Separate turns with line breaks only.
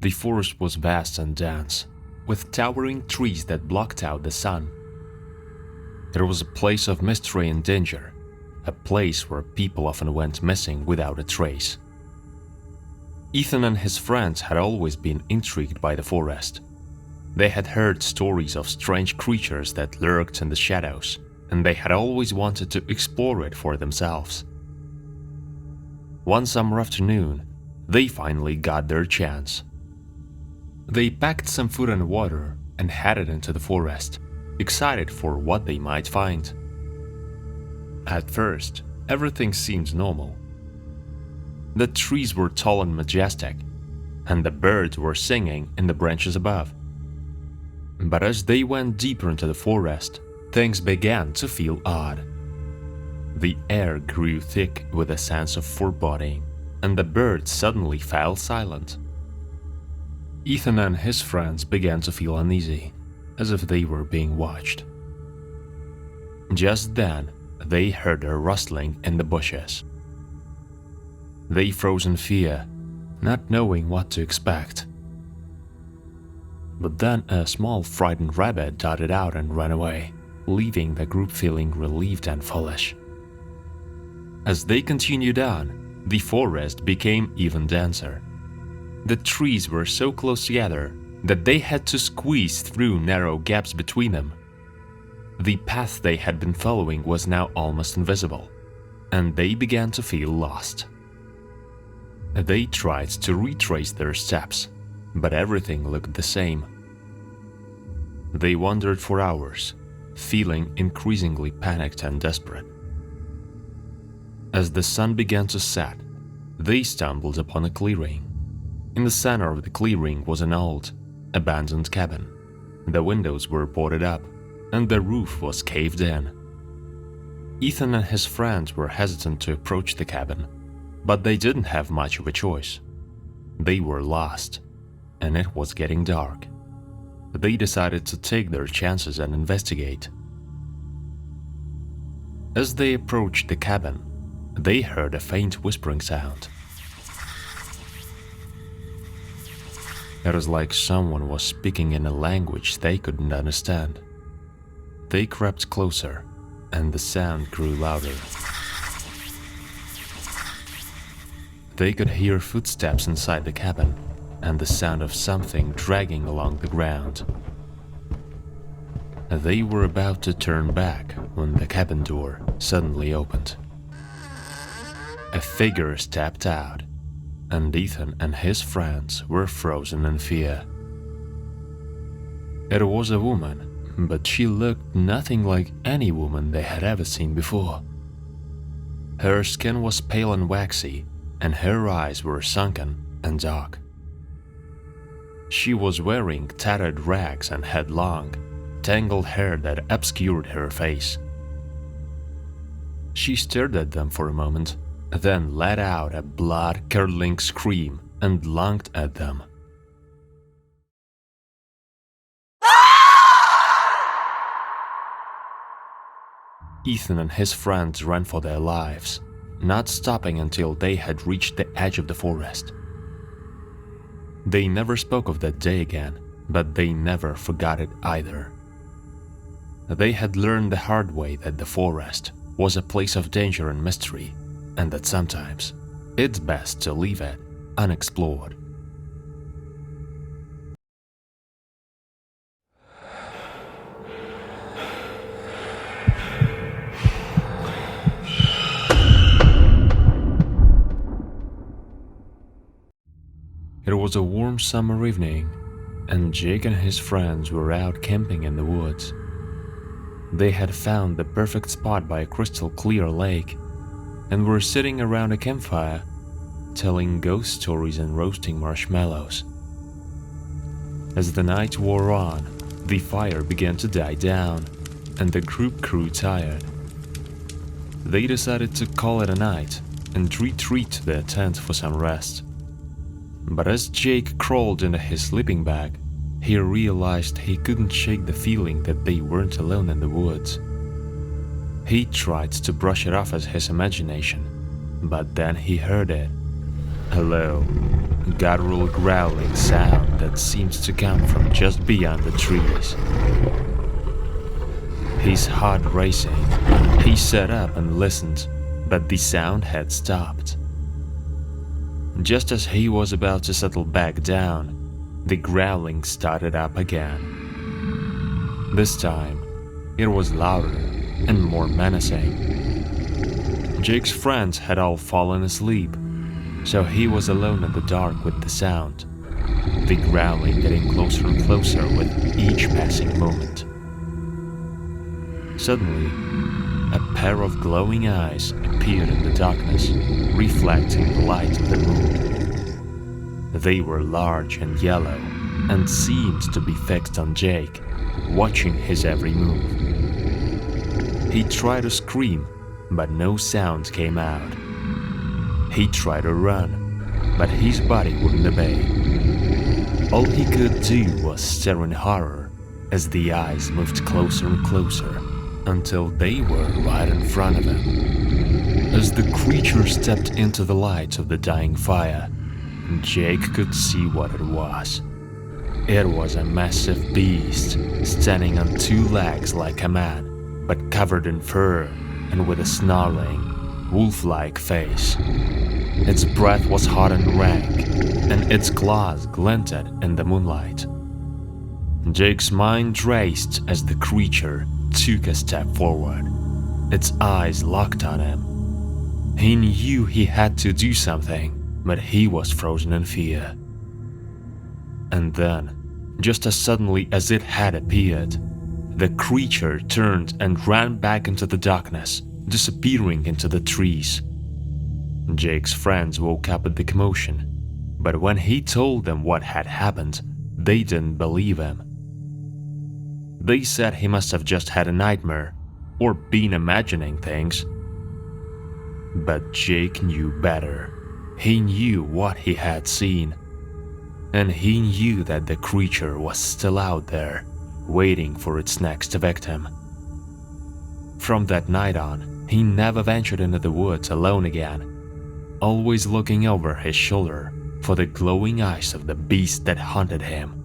The forest was vast and dense, with towering trees that blocked out the sun. It was a place of mystery and danger, a place where people often went missing without a trace. Ethan and his friends had always been intrigued by the forest. They had heard stories of strange creatures that lurked in the shadows, and they had always wanted to explore it for themselves. One summer afternoon, they finally got their chance. They packed some food and water and headed into the forest, excited for what they might find. At first, everything seemed normal. The trees were tall and majestic, and the birds were singing in the branches above. But as they went deeper into the forest, things began to feel odd. The air grew thick with a sense of foreboding, and the birds suddenly fell silent. Ethan and his friends began to feel uneasy, as if they were being watched. Just then, they heard a rustling in the bushes. They froze in fear, not knowing what to expect. But then a small frightened rabbit darted out and ran away, leaving the group feeling relieved and foolish. As they continued on, the forest became even denser. The trees were so close together that they had to squeeze through narrow gaps between them. The path they had been following was now almost invisible, and they began to feel lost. They tried to retrace their steps, but everything looked the same. They wandered for hours, feeling increasingly panicked and desperate. As the sun began to set, they stumbled upon a clearing. In the center of the clearing was an old, abandoned cabin. The windows were boarded up, and the roof was caved in. Ethan and his friends were hesitant to approach the cabin, but they didn't have much of a choice. They were lost, and it was getting dark. They decided to take their chances and investigate. As they approached the cabin, they heard a faint whispering sound. It was like someone was speaking in a language they couldn't understand. They crept closer, and the sound grew louder. They could hear footsteps inside the cabin, and the sound of something dragging along the ground. They were about to turn back when the cabin door suddenly opened. A figure stepped out, and Ethan and his friends were frozen in fear. It was a woman, but she looked nothing like any woman they had ever seen before. Her skin was pale and waxy, and her eyes were sunken and dark. She was wearing tattered rags and had long, tangled hair that obscured her face. She stared at them for a moment, then let out a blood-curdling scream and lunged at them. Ethan and his friends ran for their lives, not stopping until they had reached the edge of the forest. They never spoke of that day again, but they never forgot it either. They had learned the hard way that the forest was a place of danger and mystery, and that sometimes it's best to leave it unexplored. It was a warm summer evening, and Jake and his friends were out camping in the woods. They had found the perfect spot by a crystal-clear lake, and were sitting around a campfire, telling ghost stories and roasting marshmallows. As the night wore on, the fire began to die down, and the group grew tired. They decided to call it a night and retreat to their tent for some rest. But as Jake crawled into his sleeping bag, he realized he couldn't shake the feeling that they weren't alone in the woods. He tried to brush it off as his imagination, but then he heard it. "Hello, guttural growling sound that seems to come from just beyond the trees. His heart racing, he sat up and listened, but the sound had stopped. Just as he was about to settle back down, the growling started up again. This time, it was louder and more menacing. Jake's friends had all fallen asleep, so he was alone in the dark with the sound, the growling getting closer and closer with each passing moment. Suddenly, a pair of glowing eyes appeared in the darkness, reflecting the light of the moon. They were large and yellow, and seemed to be fixed on Jake, watching his every move. He tried to scream, but no sound came out. He tried to run, but his body wouldn't obey. All he could do was stare in horror as the eyes moved closer and closer until they were right in front of him. As the creature stepped into the light of the dying fire, Jake could see what it was. It was a massive beast, standing on two legs like a man, but covered in fur and with a snarling, wolf-like face. Its breath was hot and rank, and its claws glinted in the moonlight. Jake's mind raced as the creature took a step forward. Its eyes locked on him. He knew he had to do something, but he was frozen in fear. And then, just as suddenly as it had appeared, the creature turned and ran back into the darkness, disappearing into the trees. Jake's friends woke up at the commotion, but when he told them what had happened, they didn't believe him. They said he must have just had a nightmare, or been imagining things. But Jake knew better. He knew what he had seen. And he knew that the creature was still out there, waiting for its next victim. From that night on, he never ventured into the woods alone again, always looking over his shoulder for the glowing eyes of the beast that haunted him.